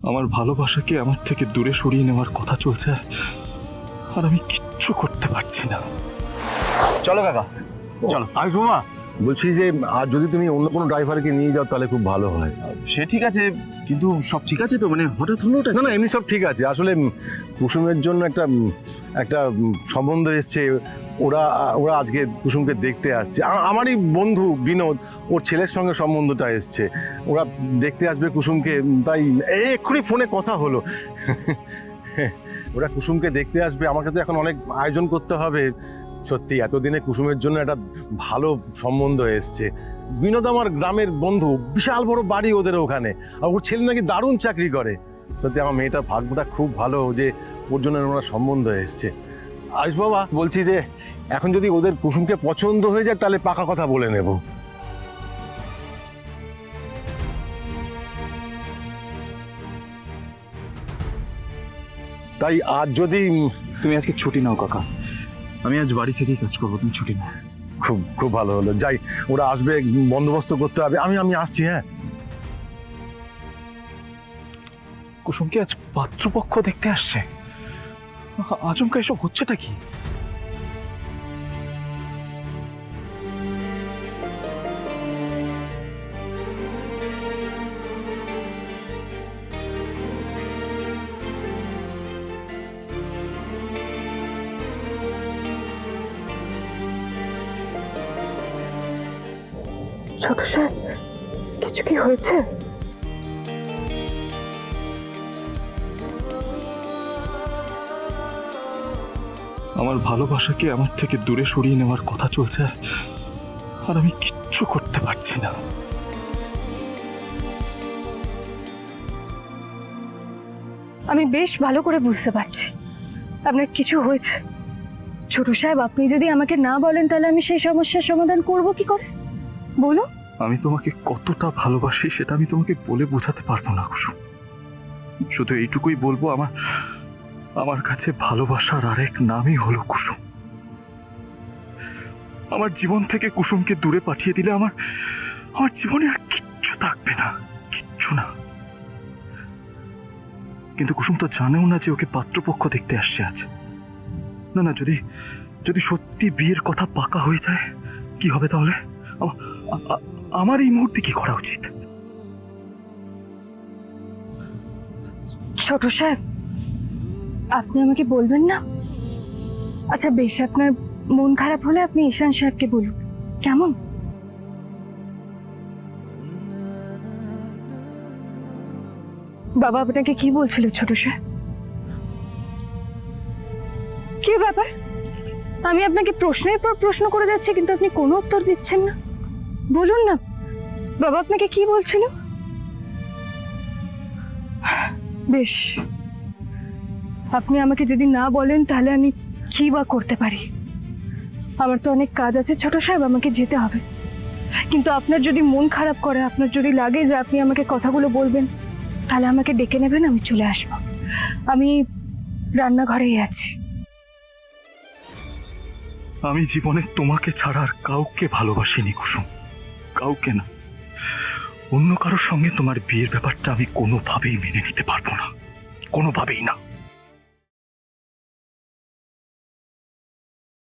আমার ভালোবাসাকে আমার থেকে দূরে সরিয়ে নেওয়ার কথা চলছে, আর আমি কিচ্ছু করতে পারছি না। চলো কাকা, চলো। আয়ুষ মামা, বলছি যে আর যদি তুমি অন্য কোনো ড্রাইভারকে নিয়ে যাও তাহলে খুব ভালো হয়। সে ঠিক আছে, কিন্তু সব ঠিক আছে তো? মানে হঠাৎ হলো ওটা? না না, এমনি সব ঠিক আছে। আসলে কুসুমের জন্য একটা একটা সম্বন্ধ এসছে। ওরা ওরা আজকে কুসুমকে দেখতে আসছে। আমারই বন্ধু বিনোদ, ওর ছেলের সঙ্গে সম্বন্ধটা এসছে। ওরা দেখতে আসবে কুসুমকে, তাই এক্ষুনি ফোনে কথা হলো। ওরা কুসুমকে দেখতে আসবে, আমাকে তো এখন অনেক আয়োজন করতে হবে। সত্যি এতদিনে কুসুমের জন্য একটা ভালো সম্বন্ধ এসছে। বিনোদ আমার গ্রামের বন্ধু, বিশাল বড় বাড়ি ওদের ওখানে, আর ওর ছেলে নাকি দারুণ চাকরি করে। সত্যি আমার মেয়েটার ভাগ্যটা খুব ভালো যে ওর জন্য ওনার সম্বন্ধ এসছে। আয়ুষ বাবা, বলছি যে এখন যদি ওদের কুসুমকে পছন্দ হয়ে যায় তাহলে পাকা কথা বলে নেব। তাই আজ যদি তুমি আজকে ছুটি নাও কাকা, আমি আজ বাড়ি থেকেই কাজ করবো, তুমি ছুটি নাও। খুব খুব ভালো হলো। যাই, ওরা আসবে, বন্দোবস্ত করতে হবে। আমি আসছি। হ্যাঁ, কুসুমকে আজ পাত্রপক্ষ দেখতে আসছে? আচমকা এসব হচ্ছেটা কি? ছোট স্যার, কিছু কি হয়েছে? আমার ভালোবাসাকে আমার থেকে দূরে সরিয়ে নেওয়ার কথা চলছে, আর আমি কিচ্ছু করতে পারছি না। আমি বেশ ভালো করে বুঝতে পারছি আপনার কিছু হয়েছে। ছোট সাহেব, আপনি যদি আমাকে না বলেন তাহলে আমি সেই সমস্যার সমাধান করব কি করে? বলুন। আমি তোমাকে কতটা ভালোবাসি সেটা আমি তোমাকে বলে বোঝাতে পারবো না কুসুম। শুধু এইটুকুই বলবো, আমার কাছে ভালোবাসার আরেক নামই হলো কুসুম। আমার জীবন থেকে কুসুমকে দূরে পাঠিয়ে দিলে আমার জীবনে আর কিচ্ছু থাকবে না, কিচ্ছু না। কিন্তু কুসুম তো জানেও না যে ওকে পাত্রপক্ষ দেখতে আসছে আজ। না না, যদি সত্যি বিয়ের কথা পাকা হয়ে যায় কি হবে তাহলে? আমার এই মুহূর্তে কি করা উচিত? ছোট সাহেব, আপনি আমাকে বলবেন না? আচ্ছা বেশ, আপনার মন খারাপ হলে আপনি ঈশান সাহেবকে বলুন, কেমন? বাবা আপনাকে কি বলছিল ছোট সাহেব? কি ব্যাপার? আমি আপনাকে প্রশ্নের পর প্রশ্ন করে যাচ্ছি কিন্তু আপনি কোনো উত্তর দিচ্ছেন না। বলুন না, বাবা আপনাকে কি বলছিল? বেশ, আপনি আমাকে যদি না বলেন তাহলে আমি কি বা করতে পারি? আমার তো অনেক কাজ আছে ছোট সাহেব, আমাকে যেতে হবে। কিন্তু আপনার যদি মন খারাপ করে, আপনার যদি লাগে যে আপনি আমাকে কথাগুলো বলবেন, তাহলে আমাকে ডেকে নেবেন, আমি চলে আসবো। আমি রান্নাঘরেই আছি। আমি জীবনে তোমাকে ছাড়া আর কাউকে ভালোবাসিনি কুসুম, কাউকে না। অন্য কারোর সঙ্গে তোমার বিয়ের ব্যাপারটা আমি কোনোভাবেই মেনে নিতে পারবো না, কোনোভাবেই না।